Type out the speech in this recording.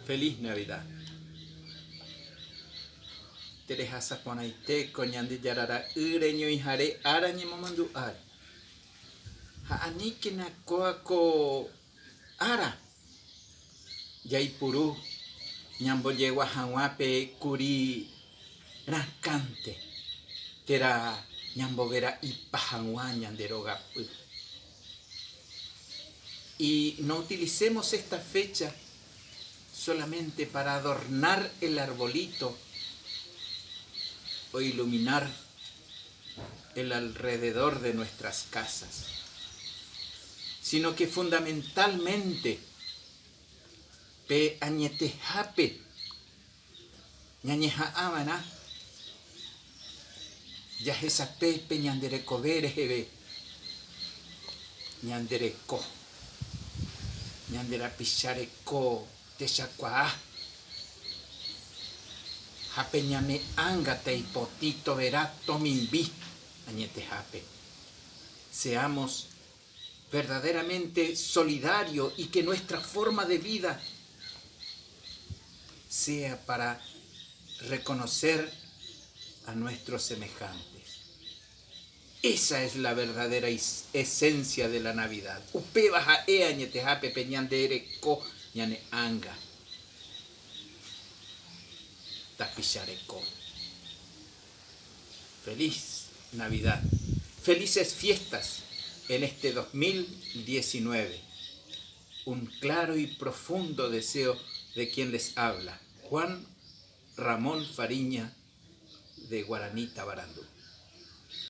Feliz Navidad. Terehasa ponaite koñandi yarara ireño y jare arañe momandu ar. Ha anike na koako ara. Yaipuru ñamboyewa hawape kuri rakante. Tera ñambovera ipajawa ñanderogapu. Y no utilicemos esta fecha solamente para adornar el arbolito o iluminar el alrededor de nuestras casas, sino que fundamentalmente pe añetejape ñañeja amana yajesa pepe ñandereko berejebe ñandereko ñandera pichareko texacuá jape ñame anga teipotito verato mimbi añete jape. Seamos verdaderamente solidarios y que nuestra forma de vida sea para reconocer a nuestros semejantes. Esa es la verdadera esencia de la Navidad. Upe baja e añete jape peñandere ko ñane anga. Tapishareko. Feliz Navidad. Felices fiestas en este 2019. Un claro y profundo deseo de quien les habla, Juan Ramón Fariña, de Guaraní, Tabarandú.